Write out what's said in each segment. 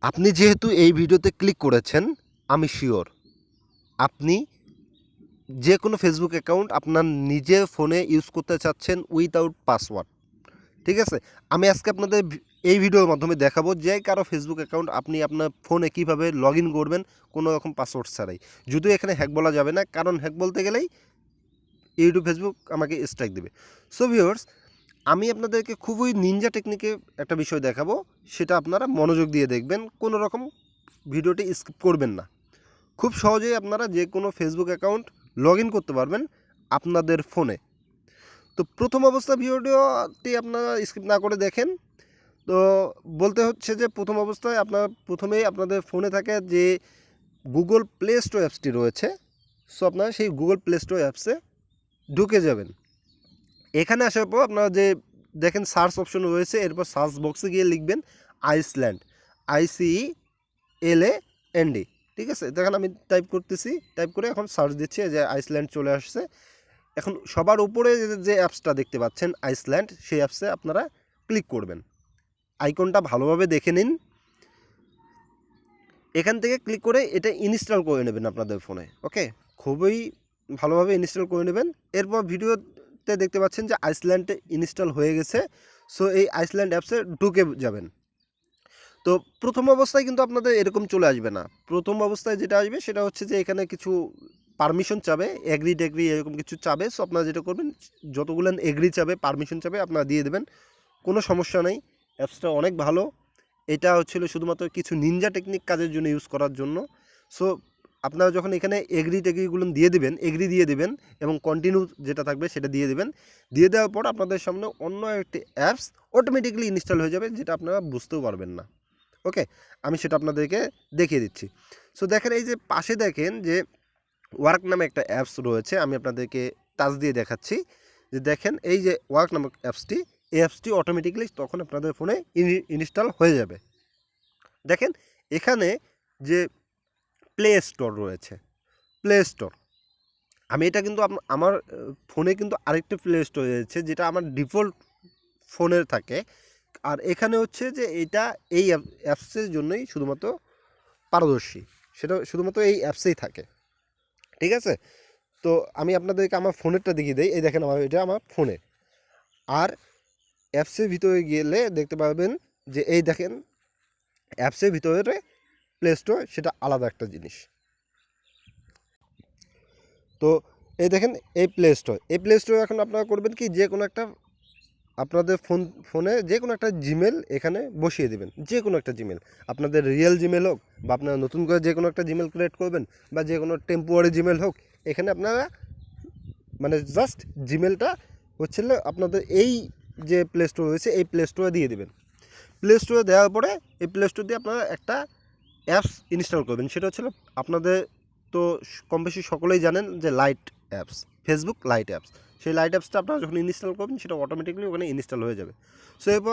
আপনি যেহেতু এই ভিডিওতে ক্লিক করেছেন, আমি শিওর আপনি যে কোনো ফেসবুক অ্যাকাউন্ট আপনার নিজের ফোনে ইউজ করতে চাচ্ছেন উইথআউট পাসওয়ার্ড। ঠিক আছে? আমি আজকে আপনাদের এই ভিডিওর মাধ্যমে দেখাবো যে কারো ফেসবুক অ্যাকাউন্ট আপনি আপনার ফোনে কীভাবে লগ ইন করবেন কোনো রকম পাসওয়ার্ড ছাড়াই। যদিও এখানে হ্যাক বলা যাবে না, কারণ হ্যাক বলতে গেলেই ইউটিউব ফেসবুক আমাকে স্ট্রাইক দেবে। সো ভিউয়ার্স, আমি আপনাদেরকে খুবই নিনজা টেকনিকে একটা বিষয় দেখাবো, সেটা আপনারা মনোযোগ দিয়ে দেখবেন, কোনো রকম ভিডিওটি স্কিপ করবেন না। খুব সহজেই আপনারা যে কোনো ফেসবুক অ্যাকাউন্ট লগ ইন করতে পারবেন আপনাদের ফোনে। তো প্রথম অবস্থা ভিডিওটি আপনারা স্কিপ না করে দেখেন। তো বলতে হচ্ছে যে প্রথম অবস্থায় আপনারা প্রথমেই আপনাদের ফোনে থাকে যে গুগল প্লে স্টোর অ্যাপসটি রয়েছে। সো আপনারা সেই গুগল প্লে স্টোর অ্যাপসে ঢুকে যাবেন। এখানে আসার পর আপনারা যে দেখেন সার্চ অপশন রয়েছে, এরপর সার্চ বক্সে গিয়ে লিখবেন আইসল্যান্ড, ICELAND। ঠিক আছে? দেখেন আমি টাইপ করতেছি, টাইপ করে এখন সার্চ দিচ্ছি, যে আইসল্যান্ড চলে আসছে। এখন সবার উপরে যে অ্যাপসটা দেখতে পাচ্ছেন আইসল্যান্ড, সেই অ্যাপসে আপনারা ক্লিক করবেন। আইকনটা ভালোভাবে দেখে নিন। এখান থেকে ক্লিক করে এটা ইনস্টল করে নেবেন আপনাদের ফোনে। ওকে, খুবই ভালোভাবে ইনস্টল করে নেবেন। এরপর ভিডিওতে দেখতে পাচ্ছেন যে আইসল্যান্ডে ইনস্টল হয়ে গেছে। সো এই আইসল্যান্ড অ্যাপসে ঢুকে যাবেন। তো প্রথম অবস্থায় কিন্তু আপনাদের এরকম চলে আসবে না। প্রথম অবস্থায় যেটা আসবে সেটা হচ্ছে যে এখানে কিছু পারমিশন চাবে, এগ্রি টেগ্রি এরকম কিছু চাবে। সো আপনারা যেটা করবেন, যতগুলো এগ্রি চাবে, পারমিশন চাবে, আপনারা দিয়ে দেবেন। কোনো সমস্যা নেই, অ্যাপসটা অনেক ভালো। এটা হচ্ছিল শুধুমাত্র কিছু নিনজা টেকনিক কাজের জন্য ইউজ করার জন্য। সো আপনারা যখন এখানে এগ্রি টেগ্রিগুলো দিয়ে দেবেন, এগ্রি দিয়ে দেবেন এবং কন্টিনিউ যেটা থাকবে সেটা দিয়ে দেবেন। দিয়ে দেওয়ার পর আপনাদের সামনে অন্য একটি অ্যাপস অটোমেটিক্যালি ইনস্টল হয়ে যাবে, যেটা আপনারা বুঝতেও পারবেন না। ওকে, আমি সেটা আপনাদেরকে দেখিয়ে দিচ্ছি। সো দেখেন এই যে পাশে দেখেন যে ওয়ার্ক নামে একটা অ্যাপস রয়েছে, আমি আপনাদেরকে টাচ দিয়ে দেখাচ্ছি। যে দেখেন এই যে ওয়ার্ক নামক অ্যাপসটি, এই অ্যাপসটি অটোমেটিক্যালি তখন আপনাদের ফোনে ইনস্টল হয়ে যাবে। দেখেন এখানে যে প্লে স্টোর রয়েছে, প্লে স্টোর, আমি এটা কিন্তু আমার ফোনে কিন্তু আরেকটা প্লে স্টোর রয়েছে, যেটা আমার ডিফল্ট ফোনে থাকে। আর এখানে হচ্ছে যে এটা এই অ্যাপসের জন্যই শুধুমাত্র পারদর্শী, সেটা শুধুমাত্র এই অ্যাপসেই থাকে। ঠিক আছে? তো আমি আপনাদেরকে আমার ফোনেরটা দেখিয়ে দিই। এই দেখেন এটা আমার ফোনে। আর অ্যাপসের ভিতরে গেলে দেখতে পাবেন যে এই দেখেন অ্যাপসের ভিতরে প্লে স্টোর, সেটা আলাদা একটা জিনিস। তো এই দেখেন এই প্লে স্টোর, এই প্লে স্টোরে এখন আপনারা করবেন কি, যে কোনো একটা আপনাদের ফোনে যে কোনো একটা জিমেল এখানে বসিয়ে দেবেন। যে কোনো একটা জিমেল, আপনাদের রিয়েল জিমেল হোক, বা আপনারা নতুন করে যে কোনো একটা জিমেল ক্রিয়েট করবেন, বা যে কোনো টেম্পোরারি জিমেল হোক, এখানে আপনারা মানে জাস্ট জিমেলটা হচ্ছে আপনাদের এই যে প্লে স্টোর রয়েছে এই প্লে স্টোরে দিয়ে দেবেন। প্লে স্টোরে দেওয়ার পরে এই প্লে স্টোর দিয়ে আপনারা একটা অ্যাপস ইনস্টল করবেন। সেটা হচ্ছে আপনাদের তো কম বেশি সকলেই জানেন যে light apps, Facebook light apps. সেই লাইট অ্যাপসটা আপনারা যখন ইনস্টল করবেন, সেটা অটোমেটিক্যালি ওখানে ইনস্টল হয়ে যাবে। সো এরপর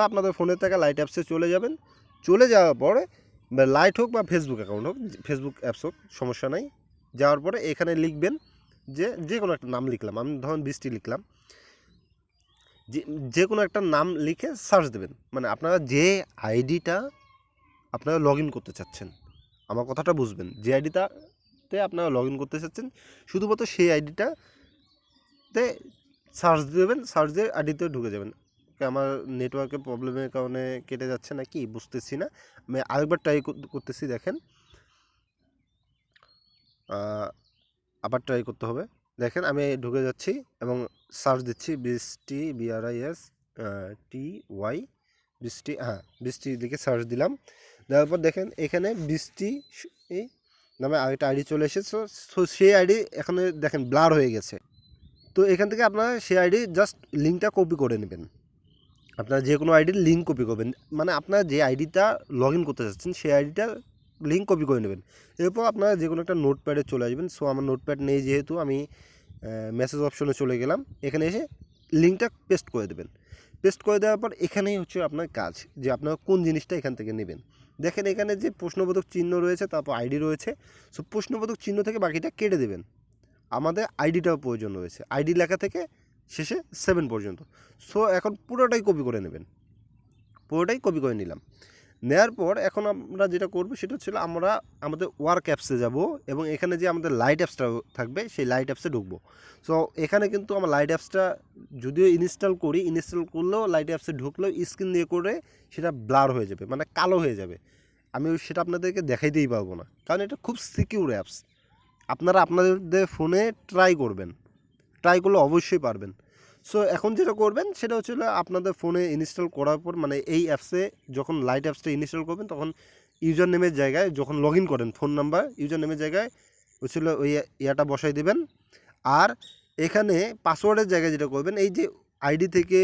আপনাদের ফোনের থেকে লাইট অ্যাপসে চলে যাবেন। চলে যাওয়ার পরে লাইট হোক বা ফেসবুক অ্যাকাউন্ট হোক, ফেসবুক অ্যাপস হোক, সমস্যা নাই। যাওয়ার পরে এখানে লিখবেন যে কোনো একটা নাম লিখলাম, আমি ধরুন বৃষ্টি লিখলাম। যে কোনো একটা নাম লিখে সার্চ দেবেন, মানে আপনারা যে আইডিটা আপনারা লগ ইন করতে চাচ্ছেন, আমার কথাটা বুঝবেন, যে আইডিটাতে আপনারা লগ ইন করতে চাচ্ছেন শুধুমাত্র সেই আইডিটাতে সার্চ দেবেন। সার্চ দিয়ে আইডিতে ঢুকে যাবেন। আমার নেটওয়ার্কের প্রবলেমের কারণে কেটে যাচ্ছে না কি বুঝতেছি না, আমি আরেকবার ট্রাই করতেছি। দেখেন আবার ট্রাই করতে হবে। দেখেন আমি ঢুকে যাচ্ছি এবং সার্চ দিচ্ছি বৃষ্টি, BRISTY, বৃষ্টি, হ্যাঁ বৃষ্টি লিখে সার্চ দিলাম। দেওয়ার পর দেখেন এখানে বৃষ্টি এই নামে আরেকটা আইডি চলে এসেছে। সো সেই আইডি এখানে দেখেন ব্লার হয়ে গেছে। তো এখান থেকে আপনারা সেই আইডি জাস্ট লিঙ্কটা কপি করে নেবেন। আপনারা যে কোনো আইডির লিঙ্ক কপি করবেন, মানে আপনারা যে আইডিটা লগ ইন করতে চাচ্ছেন সেই আইডিটা লিঙ্ক কপি করে নেবেন। এরপর আপনারা যে কোনো একটা নোটপ্যাডে চলে আসবেন। সো আমার নোটপ্যাড নেই, যেহেতু আমি মেসেজ অপশনে চলে গেলাম। এখানে এসে লিঙ্কটা পেস্ট করে দেবেন। পেস্ট করে দেওয়ার পর এখানেই হচ্ছে আপনার কাজ, যে আপনারা কোন জিনিসটা এখান থেকে নেবেন। দেখেন এখানে যে প্রশ্নবোধক চিহ্ন রয়েছে, তারপর আইডি রয়েছে। সো প্রশ্নবোধক চিহ্ন থেকে বাকিটা কেটে দেবেন। আমাদের আইডিটাও প্রয়োজন রয়েছে, আইডি লেখা থেকে শেষে 7 পর্যন্ত। সো এখন পুরোটাই কপি করে নেবেন, পুরোটাই কপি করে নিলাম। নেওয়ার পর এখন আমরা যেটা করব সেটা হচ্ছে আমরা আমাদের ওয়ার্ক অ্যাপসে যাব এবং এখানে যে আমাদের লাইট অ্যাপসটা থাকবে সেই লাইট অ্যাপসে ঢুকবো। সো এখানে কিন্তু আমার লাইট অ্যাপসটা যদিও ইনস্টল করলেও লাইট অ্যাপসে ঢুকলেও স্ক্রিন দিয়ে করে সেটা ব্লার হয়ে যাবে, মানে কালো হয়ে যাবে। আমি সেটা আপনাদেরকে দেখাইতেই পারবো না, কারণ এটা খুব সিকিউর অ্যাপস। আপনারা আপনাদের ফোনে ট্রাই করলে অবশ্যই পারবেন। সো এখন যেটা করবেন সেটা হচ্ছে আপনাদের ফোনে ইনস্টল করার পর, মানে এই অ্যাপসে যখন লাইট অ্যাপসটা ইনস্টল করবেন তখন ইউজার নেমের জায়গায় যখন লগ ইন করেন ফোন নাম্বার ইউজার নেমের জায়গায় হচ্ছিল ওই ইয়াটা বসাই দেবেন। আর এখানে পাসওয়ার্ডের জায়গায় যেটা করবেন, এই যে আইডি থেকে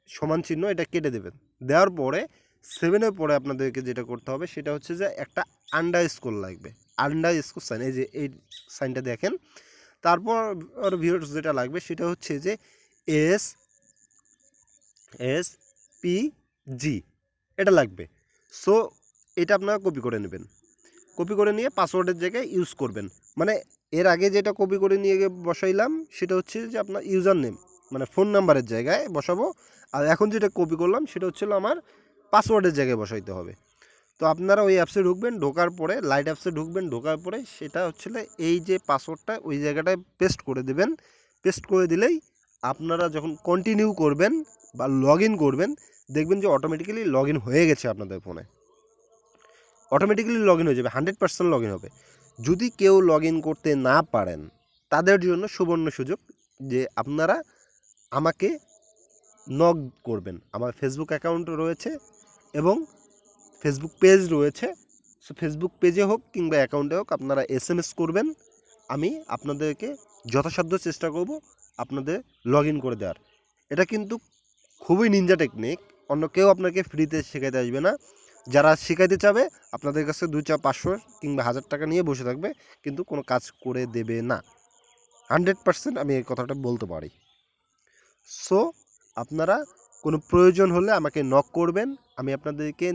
সমান চিহ্ন এটা কেটে দেবেন। দেওয়ার পরে 7-এর পরে আপনাদেরকে যেটা করতে হবে সেটা হচ্ছে যে একটা আন্ডারস্কোর লাগবে, আন্ডারস্কোর সাইন, এই যে এই সাইনটা দেখেন। তারপর ভিউয়ার্স যেটা লাগবে সেটা হচ্ছে যে SSPG এটা লাগবে। সো এটা আপনারা কপি করে নেবেন, কপি করে নিয়ে পাসওয়ার্ডের জায়গায় ইউজ করবেন। মানে এর আগে যেটা কপি করে নিয়ে গিয়ে বসাইলাম সেটা হচ্ছে যে আপনার ইউজার নেম মানে ফোন নাম্বারের জায়গায় বসাবো, আর এখন যেটা কপি করলাম সেটা হচ্ছে আমার পাসওয়ার্ডের জায়গায় বসাইতে হবে। তো আপনারা ওই অ্যাপসে ঢুকবেন, ঢোকার পরে লাইট অ্যাপসে ঢুকবেন, ঢোকার পরে সেটা হচ্ছে এই যে পাসওয়ার্ডটা ওই জায়গাটায় পেস্ট করে দেবেন। পেস্ট করে দিলেই আপনারা যখন কন্টিনিউ করবেন বা লগ ইন করবেন দেখবেন যে অটোমেটিক্যালি লগ ইন হয়ে গেছে আপনাদের ফোনে, অটোমেটিক্যালি লগ ইন হয়ে যাবে, 100% লগ ইন হবে। যদি কেউ লগ ইন করতে না পারেন তাদের জন্য সুবর্ণ সুযোগ যে আপনারা আমাকে নক করবেন। আমার ফেসবুক অ্যাকাউন্ট রয়েছে এবং ফেসবুক পেজ রয়েছে। সো ফেসবুক পেজে হোক কিংবা অ্যাকাউন্টে হোক আপনারা SMS করবেন, আমি আপনাদেরকে যথাসাধ্য চেষ্টা করব আপনাদের লগ ইন করে দেওয়ার। এটা কিন্তু খুবই নিনজা টেকনিক, অন্য কেউ আপনাকে ফ্রিতে শেখাইতে আসবে না। যারা শেখাইতে চাবে আপনাদের কাছে 200-500 কিংবা 1000 টাকা নিয়ে বসে থাকবে, কিন্তু কোনো কাজ করে দেবে না। 100% আমি এই কথাটা বলতে পারি। সো আপনারা কোনো প্রয়োজন হলে আমাকে নক করবেন, আমি আপনাদেরকে